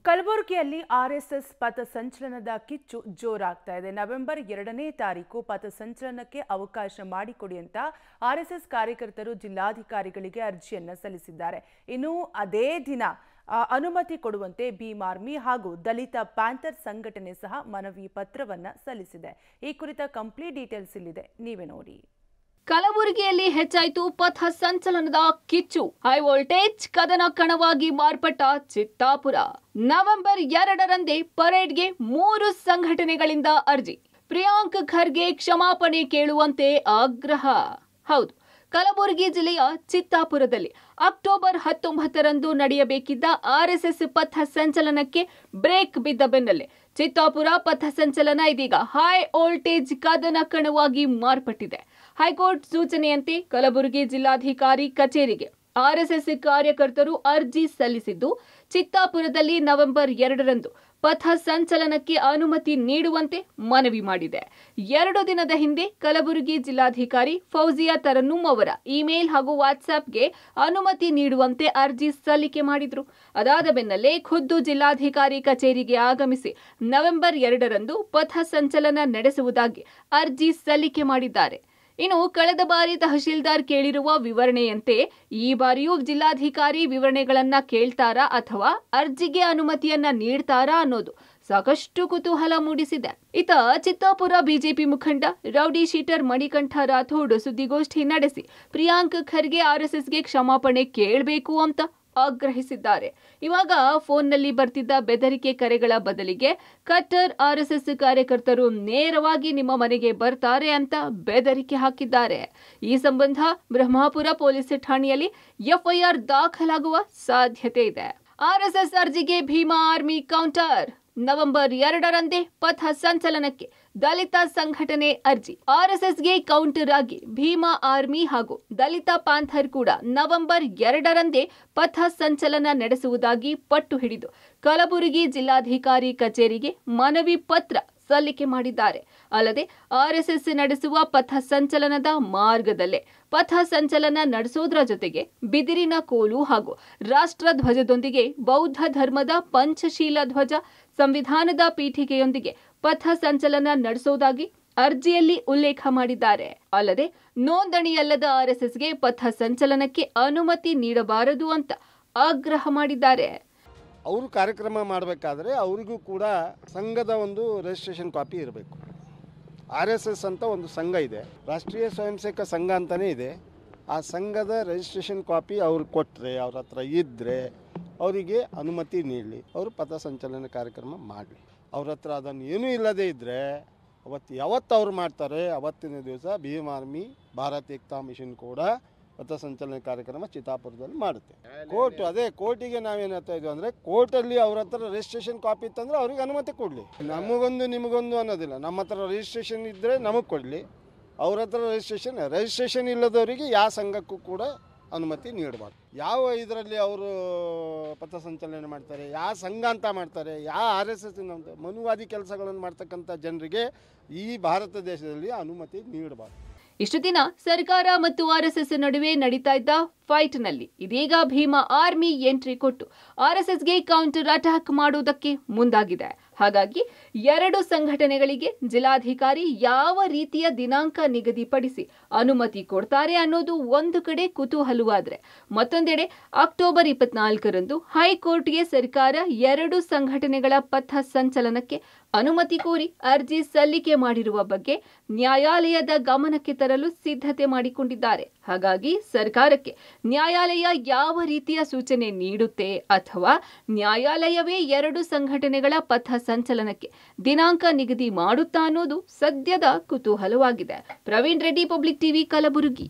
ಕಲಬುರಗಿಯಲ್ಲಿ ಆರ್ಎಸ್ಎಸ್ ಪಥಸಂಚಲನದ ಕಿಚ್ಚು ಜೋರಾಗ್ತಾ ಇದೆ. ನವೆಂಬರ್ 2ನೇ ತಾರೀಕು ಪಥಸಂಚಲನಕ್ಕೆ ಅವಕಾಶ ಮಾಡಿಕೊಡಿ ಅಂತ ಆರ್ಎಸ್ಎಸ್ ಕಾರ್ಯಕರ್ತರು ಜಿಲ್ಲಾಧಿಕಾರಿಗಳಿಗೆ ಅರ್ಜಿಯನ್ನ ಸಲ್ಲಿಸಿದ್ದಾರೆ. ಇನ್ನು ಅದೇ ದಿನ ಅನುಮತಿ ಕೊಡುವಂತೆ ಭೀಮ್ ಆರ್ಮಿ ಹಾಗೂ ದಲಿತ ಪ್ಯಾಂಥರ್ ಸಂಘಟನೆ ಸಹ ಮನವಿ ಪತ್ರವನ್ನ ಸಲ್ಲಿಸಿದೆ. ಈ ಕುರಿತ ಕಂಪ್ಲೀಟ್ ಡೀಟೇಲ್ಸ್ ಇಲ್ಲಿದೆ, ನೀವೇ ನೋಡಿ. ಕಲಬುರಗಿಯಲ್ಲಿ ಹೆಚ್ಚಾಯಿತು ಪಥ ಸಂಚಲನದ ಕಿಚ್ಚು. ಹೈ ವೋಲ್ಟೇಜ್ ಕದನ ಕಣವಾಗಿ ಮಾರ್ಪಟ್ಟ ಚಿತ್ತಾಪುರ. ನವೆಂಬರ್ 2ರಂದೇ ಪರೇಡ್ಗೆ 3 ಸಂಘಟನೆಗಳಿಂದ ಅರ್ಜಿ. ಪ್ರಿಯಾಂಕ್ ಖರ್ಗೆ ಕ್ಷಮಾಪಣೆ ಕೇಳುವಂತೆ ಆಗ್ರಹ. ಹೌದು, ಕಲಬುರಗಿ ಜಿಲ್ಲೆಯ ಚಿತ್ತಾಪುರದಲ್ಲಿ ಅಕ್ಟೋಬರ್ 19ರಂದು ನಡೆಯಬೇಕಿದ್ದ ಆರ್ಎಸ್ಎಸ್ ಪಥ ಸಂಚಲನಕ್ಕೆ ಬ್ರೇಕ್ ಬಿದ್ದ ಬೆನ್ನಲ್ಲೇ ಚಿತ್ತಾಪುರ ಪಥ ಸಂಚಲನ ಇದೀಗ ಹೈ ವೋಲ್ಟೇಜ್ ಕದನ ಕಣವಾಗಿ ಮಾರ್ಪಟ್ಟಿದೆ. ಹೈಕೋರ್ಟ್ ಸೂಚನೆಯಂತೆ ಕಲಬುರಗಿ ಜಿಲ್ಲಾಧಿಕಾರಿ ಕಚೇರಿಗೆ ಆರ್ಎಸ್ಎಸ್ ಕಾರ್ಯಕರ್ತರು ಅರ್ಜಿ ಸಲ್ಲಿಸಿದ್ದು, ಚಿತ್ತಾಪುರದಲ್ಲಿ ನವೆಂಬರ್ 2ರಂದು ಪಥ ಸಂಚಲನಕ್ಕೆ ಅನುಮತಿ ನೀಡುವಂತೆ ಮನವಿ ಮಾಡಿದೆ. 2 ದಿನದ ಹಿಂದೆ ಕಲಬುರಗಿ ಜಿಲ್ಲಾಧಿಕಾರಿ ಫೌಜಿಯಾ ತರನ್ನುಮ್ ಅವರ ಇಮೇಲ್ ಹಾಗೂ ವಾಟ್ಸ್ಆಪ್ಗೆ ಅನುಮತಿ ನೀಡುವಂತೆ ಅರ್ಜಿ ಸಲ್ಲಿಕೆ ಮಾಡಿದ್ರು. ಅದಾದ ಬೆನ್ನಲ್ಲೇ ಖುದ್ದು ಜಿಲ್ಲಾಧಿಕಾರಿ ಕಚೇರಿಗೆ ಆಗಮಿಸಿ ನವೆಂಬರ್ 2ರಂದು ಪಥ ಸಂಚಲನ ನಡೆಸುವುದಾಗಿ ಅರ್ಜಿ ಸಲ್ಲಿಕೆ ಮಾಡಿದ್ದಾರೆ. ಇನ್ನು ಕಳೆದ ಬಾರಿ ತಹಶೀಲ್ದಾರ್ ಕೇಳಿರುವ ವಿವರಣೆಯಂತೆ ಈ ಬಾರಿಯೂ ಜಿಲ್ಲಾಧಿಕಾರಿ ವಿವರಣೆಗಳನ್ನ ಕೇಳ್ತಾರಾ ಅಥವಾ ಅರ್ಜಿಗೆ ಅನುಮತಿಯನ್ನ ನೀಡ್ತಾರಾ ಅನ್ನೋದು ಸಾಕಷ್ಟು ಕುತೂಹಲ ಮೂಡಿಸಿದೆ. ಇತ ಚಿತ್ತಾಪುರ ಬಿಜೆಪಿ ಮುಖಂಡ ರೌಡಿ ಶೀಟರ್ ಮಣಿಕಂಠ ರಾಥೋಡ್ ಸುದ್ದಿಗೋಷ್ಠಿ ನಡೆಸಿ ಪ್ರಿಯಾಂಕ್ ಖರ್ಗೆ ಆರ್ಎಸ್ಎಸ್ಗೆ ಕ್ಷಮಾಪಣೆ ಕೇಳಬೇಕು ಅಂತ ಆಗ್ರಹಿಸಿದ್ದಾರೆ. ಇವಾಗ ಫೋನ್ನಲ್ಲಿ ಬರ್ತಿದ್ದ ಬೆದರಿಕೆ ಕರೆಗಳ ಬದಲಿಗೆ ಕಟ್ಟರ್ ಆರ್ಎಸ್ಎಸ್ ಕಾರ್ಯಕರ್ತರು ನೇರವಾಗಿ ನಿಮ್ಮ ಮನೆಗೆ ಬರ್ತಾರೆ ಅಂತ ಬೆದರಿಕೆ ಹಾಕಿದ್ದಾರೆ. ಈ ಸಂಬಂಧ ಬ್ರಹ್ಮಾಪುರ ಪೊಲೀಸ್ ಠಾಣೆಯಲ್ಲಿ ಎಫ್ಐಆರ್ ದಾಖಲಾಗುವ ಸಾಧ್ಯತೆ ಇದೆ. ಆರ್ಎಸ್ಎಸ್ ಅರ್ಜಿಗೆ ಭೀಮಾ ಆರ್ಮಿ ಕೌಂಟರ್. ನವೆಂಬರ್ 2ರಂದೇ ಪಥ ಸಂಚಲನಕ್ಕೆ ದಲಿತ ಸಂಘಟನೆ ಅರ್ಜಿ. ಆರ್ಎಸ್ಎಸ್ಗೆ ಕೌಂಟರ್ ಆಗಿ ಭೀಮಾ ಆರ್ಮಿ ಹಾಗೂ ದಲಿತ ಪ್ಯಾಂಥರ್ ಕೂಡ ನವೆಂಬರ್ 2ರಂದೇ ಪಥ ಸಂಚಲನ ನಡೆಸುವುದಾಗಿ ಪಟ್ಟು ಹಿಡಿದು ಕಲಬುರಗಿ ಜಿಲ್ಲಾಧಿಕಾರಿ ಕಚೇರಿಗೆ ಮನವಿ ಪತ್ರ ಸಲ್ಲಿಕೆ ಮಾಡಿದ್ದಾರೆ. ಅಲ್ಲದೆ ಆರ್ಎಸ್ಎಸ್ ನಡೆಸುವ ಪಥ ಸಂಚಲನದ ಮಾರ್ಗದಲ್ಲೇ ಪಥ ಸಂಚಲನ ನಡೆಸೋದ್ರ ಜೊತೆಗೆ ಬಿದಿರಿನ ಕೋಲು ಹಾಗೂ ರಾಷ್ಟ್ರ ಧ್ವಜದೊಂದಿಗೆ ಬೌದ್ಧ ಧರ್ಮದ ಪಂಚಶೀಲ ಧ್ವಜ, ಸಂವಿಧಾನದ ಪೀಠಿಕೆಯೊಂದಿಗೆ ಪಥ ಸಂಚಲನ ನಡೆಸೋದಾಗಿ ಅರ್ಜಿಯಲ್ಲಿ ಉಲ್ಲೇಖ ಮಾಡಿದ್ದಾರೆ. ಅಲ್ಲದೆ ನೋಂದಣಿಯಲ್ಲದ ಆರ್ಎಸ್ಎಸ್ಗೆ ಪಥ ಸಂಚಲನಕ್ಕೆ ಅನುಮತಿ ನೀಡಬಾರದು ಅಂತ ಆಗ್ರಹ ಮಾಡಿದ್ದಾರೆ. ಅವರು ಕಾರ್ಯಕ್ರಮ ಮಾಡಬೇಕಾದ್ರೆ ಅವರಿಗೂ ಕೂಡ ಸಂಘದ ಒಂದು ರಿಜಿಸ್ಟ್ರೇಷನ್ ಕಾಪಿ ಇರಬೇಕು. RSS ಅಂತ ಒಂದು ಸಂಘ ಇದೆ, ರಾಷ್ಟ್ರೀಯ ಸ್ವಯಂ ಸೇವಕ ಸಂಘ ಅಂತಲೇ ಇದೆ. ಆ ಸಂಘದ ರಿಜಿಸ್ಟ್ರೇಷನ್ ಕಾಪಿ ಅವ್ರಿಗೆ ಕೊಟ್ಟರೆ, ಅವ್ರ ಹತ್ರ ಇದ್ದರೆ ಅವರಿಗೆ ಅನುಮತಿ ನೀಡಲಿ, ಅವರು ಪಥ ಸಂಚಲನ ಕಾರ್ಯಕ್ರಮ ಮಾಡಲಿ. ಅವ್ರ ಹತ್ರ ಅದನ್ನು ಏನೂ ಇಲ್ಲದೇ ಇದ್ದರೆ ಯಾವತ್ತು ಅವ್ರು ಮಾಡ್ತಾರೆ ಅವತ್ತಿನ ದಿವಸ ಭೀಮ್ ಆರ್ಮಿ ಭಾರತ್ ಏಕ್ತಾ ಮಿಷನ್ ಕೂಡ ಪಥ ಸಂಚಲನ ಕಾರ್ಯಕ್ರಮ ಚಿತ್ತಾಪುರದಲ್ಲಿ ಮಾಡುತ್ತೆ. ಕೋರ್ಟಿಗೆ ನಾವೇನು ಹೇಳ್ತಾ ಇದ್ವಿ ಅಂದರೆ, ಕೋರ್ಟಲ್ಲಿ ಅವ್ರ ಹತ್ರ ರಿಜಿಸ್ಟ್ರೇಷನ್ ಕಾಪಿ ಇತ್ತಂದರೆ ಅವ್ರಿಗೆ ಅನುಮತಿ ಕೊಡಲಿ. ನಮಗೊಂದು ನಿಮಗೊಂದು ಅನ್ನೋದಿಲ್ಲ, ನಮ್ಮ ಹತ್ರ ರಿಜಿಸ್ಟ್ರೇಷನ್ ಇದ್ದರೆ ನಮಗೆ ಕೊಡಲಿ. ಅವ್ರ ಹತ್ರ ರಿಜಿಸ್ಟ್ರೇಷನ್ ಇಲ್ಲದವರಿಗೆ ಯಾವ ಸಂಘಕ್ಕೂ ಕೂಡ ಅನುಮತಿ ನೀಡಬಾರ್ದು. ಯಾವ ಇದರಲ್ಲಿ ಅವರು ಪಥ ಸಂಚಲನೆ ಮಾಡ್ತಾರೆ, ಯಾವ ಸಂಘ ಅಂತ ಮಾಡ್ತಾರೆ, ಯಾವ RSS ಮನುವಾದಿ ಕೆಲಸಗಳನ್ನು ಮಾಡ್ತಕ್ಕಂಥ ಜನರಿಗೆ ಈ ಭಾರತ ದೇಶದಲ್ಲಿ ಅನುಮತಿ ನೀಡಬಾರ್ದು. ಇಷ್ಟು ದಿನ ಸರ್ಕಾರ ಮತ್ತು ಆರ್ಎಸ್ಎಸ್ ನಡುವೆ ನಡೀತಾ ಇದ್ದ ಫೈಟ್ನಲ್ಲಿ ಇದೀಗ ಭೀಮಾ ಆರ್ಮಿ ಎಂಟ್ರಿ ಕೊಟ್ಟು ಆರ್ಎಸ್ಎಸ್ಗೆ ಕೌಂಟರ್ ಅಟ್ಯಾಕ್ ಮಾಡುವುದಕ್ಕೆ ಮುಂದಾಗಿದೆ. ಹಾಗಾಗಿ 2 ಸಂಘಟನೆಗಳಿಗೆ ಜಿಲ್ಲಾಧಿಕಾರಿ ಯಾವ ರೀತಿಯ ದಿನಾಂಕ ನಿಗದಿಪಡಿಸಿ ಅನುಮತಿ ಕೊಡ್ತಾರೆ ಅನ್ನೋದು ಒಂದು ಕಡೆ ಕುತೂಹಲವಾದರೆ, ಮತ್ತೊಂದೆಡೆ ಅಕ್ಟೋಬರ್ 24ರಂದು ಹೈಕೋರ್ಟ್ಗೆ ಸರ್ಕಾರ 2 ಸಂಘಟನೆಗಳ ಪಥ ಸಂಚಲನಕ್ಕೆ ಅನುಮತಿ ಕೋರಿ ಅರ್ಜಿ ಸಲ್ಲಿಕೆ ಮಾಡಿರುವ ಬಗ್ಗೆ ನ್ಯಾಯಾಲಯದ ಗಮನಕ್ಕೆ ತರಲು ಸಿದ್ಧತೆ ಮಾಡಿಕೊಂಡಿದ್ದಾರೆ. ಹಾಗಾಗಿ ಸರ್ಕಾರಕ್ಕೆ ನ್ಯಾಯಾಲಯ ಯಾವ ರೀತಿಯ ಸೂಚನೆ ನೀಡುತ್ತೆ ಅಥವಾ ನ್ಯಾಯಾಲಯವೇ 2 ಸಂಘಟನೆಗಳ ಪಥ ಸಂಚಲನಕ್ಕೆ ದಿನಾಂಕ ನಿಗದಿ ಮಾಡುತ್ತಾ ಅನ್ನೋದು ಸದ್ಯದ ಕುತೂಹಲವಾಗಿದೆ. Praveen Reddy, public TV, Kalaburagi.